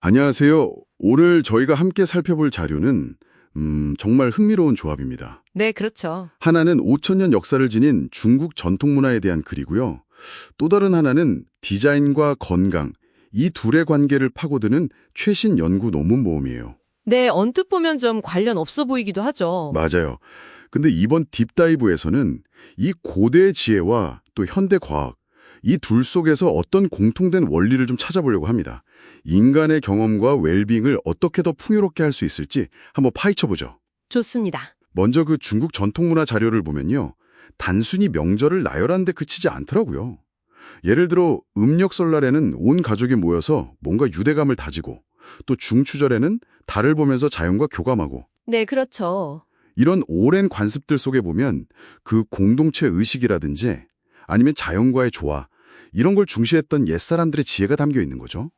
안녕하세요. 오늘 저희가 함께 살펴볼 자료는 정말 흥미로운 조합입니다. 네, 그렇죠. 하나는 5천년 역사를 지닌 중국 전통 문화에 대한 글이고요. 또 다른 하나는 디자인과 건강, 이 둘의 관계를 파고드는 최신 연구 논문 모음이에요. 네, 언뜻 보면 좀 관련 없어 보이기도 하죠. 맞아요. 근데 이번 딥다이브에서는 이 고대의 지혜와 또 현대 과학, 이 둘 속에서 어떤 공통된 원리를 좀 찾아보려고 합니다. 인간의 경험과 웰빙을 어떻게 더 풍요롭게 할 수 있을지 한번 파헤쳐보죠. 좋습니다. 먼저 그 중국 전통문화 자료를 보면요. 단순히 명절을 나열하는 데 그치지 않더라고요. 예를 들어 음력 설날에는 온 가족이 모여서 뭔가 유대감을 다지고 또 중추절에는 달을 보면서 자연과 교감하고 네, 그렇죠. 이런 오랜 관습들 속에 보면 그 공동체 의식이라든지 아니면 자연과의 조화 이런 걸 중시했던 옛사람들의 지혜가 담겨 있는 거죠.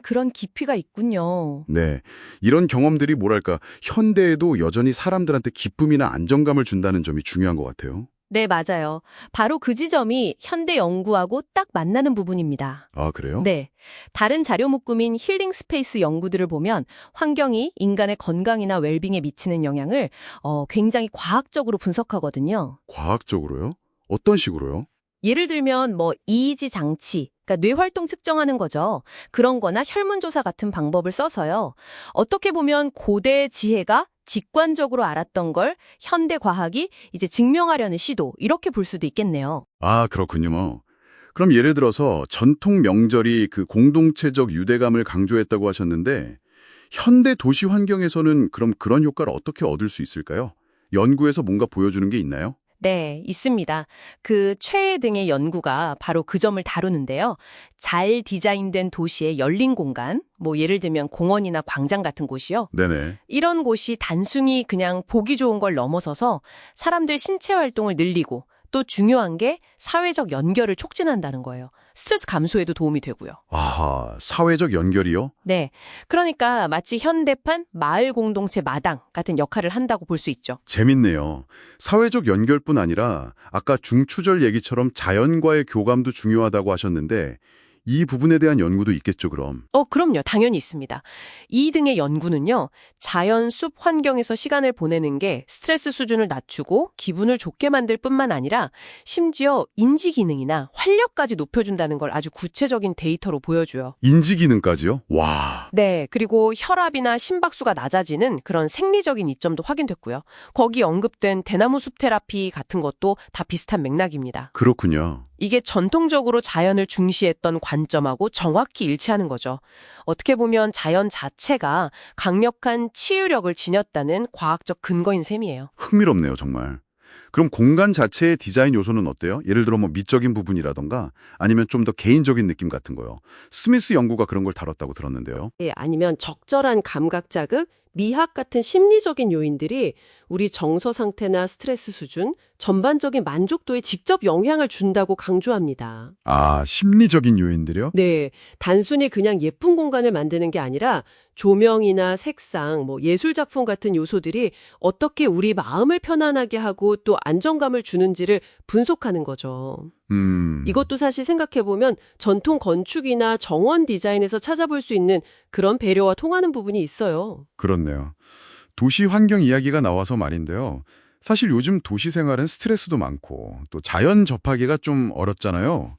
그런 깊이가 있군요. 네, 이런 경험들이 뭐랄까 현대에도 여전히 사람들한테 기쁨이나 안정감을 준다는 점이 중요한 것 같아요. 네, 맞아요. 바로 그 지점이 현대 연구하고 딱 만나는 부분입니다. 아, 그래요? 네. 다른 자료 묶음인 힐링 스페이스 연구들을 보면 환경이 인간의 건강이나 웰빙에 미치는 영향을 굉장히 과학적으로 분석하거든요. 과학적으로요? 어떤 식으로요? 예를 들면 EEG 장치, 그러니까 뇌활동 측정하는 거죠. 그런 거나 혈문조사 같은 방법을 써서요. 어떻게 보면 고대의 지혜가 직관적으로 알았던 걸 현대 과학이 이제 증명하려는 시도, 이렇게 볼 수도 있겠네요. 아, 그렇군요. 그럼 예를 들어서 전통 명절이 그 공동체적 유대감을 강조했다고 하셨는데 현대 도시 환경에서는 그럼 그런 효과를 어떻게 얻을 수 있을까요? 연구에서 뭔가 보여주는 게 있나요? 네, 있습니다. 그 최애 등의 연구가 바로 그 점을 다루는데요. 잘 디자인된 도시의 열린 공간, 예를 들면 공원이나 광장 같은 곳이요. 네네. 이런 곳이 단순히 그냥 보기 좋은 걸 넘어서서 사람들 신체 활동을 늘리고 또 중요한 게 사회적 연결을 촉진한다는 거예요. 스트레스 감소에도 도움이 되고요. 아하, 사회적 연결이요? 네, 그러니까 마치 현대판 마을 공동체 마당 같은 역할을 한다고 볼 수 있죠. 재밌네요. 사회적 연결뿐 아니라 아까 중추절 얘기처럼 자연과의 교감도 중요하다고 하셨는데 이 부분에 대한 연구도 있겠죠, 그럼? 그럼요. 당연히 있습니다. 이 등의 연구는요, 자연 숲 환경에서 시간을 보내는 게 스트레스 수준을 낮추고 기분을 좋게 만들 뿐만 아니라 심지어 인지 기능이나 활력까지 높여준다는 걸 아주 구체적인 데이터로 보여줘요. 인지 기능까지요? 와, 네, 그리고 혈압이나 심박수가 낮아지는 그런 생리적인 이점도 확인됐고요. 거기 언급된 대나무 숲 테라피 같은 것도 다 비슷한 맥락입니다. 그렇군요. 이게 전통적으로 자연을 중시했던 관점하고 정확히 일치하는 거죠. 어떻게 보면 자연 자체가 강력한 치유력을 지녔다는 과학적 근거인 셈이에요. 흥미롭네요, 정말. 그럼 공간 자체의 디자인 요소는 어때요? 예를 들어 미적인 부분이라던가 아니면 좀 더 개인적인 느낌 같은 거요. 스미스 연구가 그런 걸 다뤘다고 들었는데요. 예, 아니면 적절한 감각 자극, 미학 같은 심리적인 요인들이 우리 정서 상태나 스트레스 수준, 전반적인 만족도에 직접 영향을 준다고 강조합니다. 아, 심리적인 요인들이요? 네, 단순히 그냥 예쁜 공간을 만드는 게 아니라 조명이나 색상, 예술 작품 같은 요소들이 어떻게 우리 마음을 편안하게 하고 또 안정감을 주는지를 분석하는 거죠. 이것도 사실 생각해보면 전통 건축이나 정원 디자인에서 찾아볼 수 있는 그런 배려와 통하는 부분이 있어요. 그렇네요. 도시 환경 이야기가 나와서 말인데요. 사실 요즘 도시 생활은 스트레스도 많고 또 자연 접하기가 좀 어렵잖아요.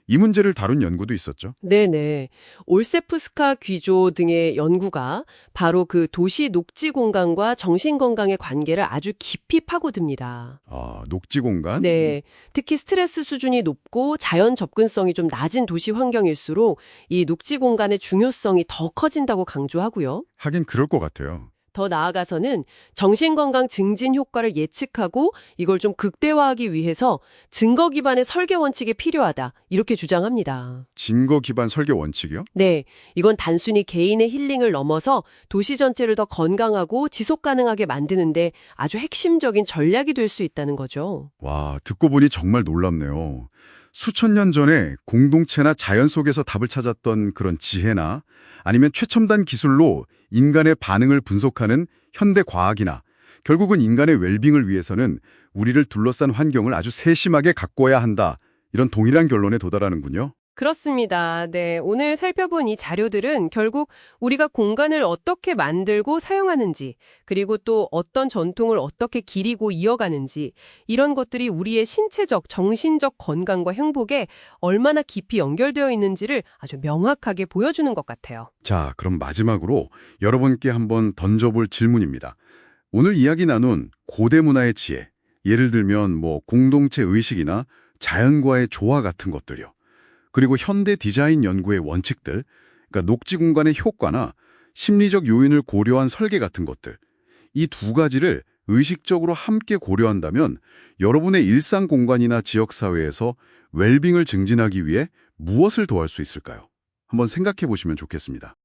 이 문제를 다룬 연구도 있었죠. 네네. 올세프스카 귀조 등의 연구가 바로 그 도시 녹지 공간과 정신 건강의 관계를 아주 깊이 파고듭니다. 아, 녹지 공간? 네. 특히 스트레스 수준이 높고 자연 접근성이 좀 낮은 도시 환경일수록 이 녹지 공간의 중요성이 더 커진다고 강조하고요. 하긴 그럴 것 같아요. 더 나아가서는 정신건강 증진 효과를 예측하고 이걸 좀 극대화하기 위해서 증거 기반의 설계 원칙이 필요하다. 이렇게 주장합니다. 증거 기반 설계 원칙이요? 네, 이건 단순히 개인의 힐링을 넘어서 도시 전체를 더 건강하고 지속 가능하게 만드는데 아주 핵심적인 전략이 될 수 있다는 거죠. 와, 듣고 보니 정말 놀랍네요. 수천 년 전에 공동체나 자연 속에서 답을 찾았던 그런 지혜나 아니면 최첨단 기술로 인간의 반응을 분석하는 현대 과학이나 결국은 인간의 웰빙을 위해서는 우리를 둘러싼 환경을 아주 세심하게 가꿔야 한다. 이런 동일한 결론에 도달하는군요. 그렇습니다. 네, 오늘 살펴본 이 자료들은 결국 우리가 공간을 어떻게 만들고 사용하는지, 그리고 또 어떤 전통을 어떻게 기리고 이어가는지, 이런 것들이 우리의 신체적, 정신적 건강과 행복에 얼마나 깊이 연결되어 있는지를 아주 명확하게 보여주는 것 같아요. 자, 그럼 마지막으로 여러분께 한번 던져볼 질문입니다. 오늘 이야기 나눈 고대 문화의 지혜, 예를 들면 공동체 의식이나 자연과의 조화 같은 것들요. 그리고 현대 디자인 연구의 원칙들, 그러니까 녹지 공간의 효과나 심리적 요인을 고려한 설계 같은 것들, 이 두 가지를 의식적으로 함께 고려한다면 여러분의 일상 공간이나 지역사회에서 웰빙을 증진하기 위해 무엇을 더할 수 있을까요? 한번 생각해 보시면 좋겠습니다.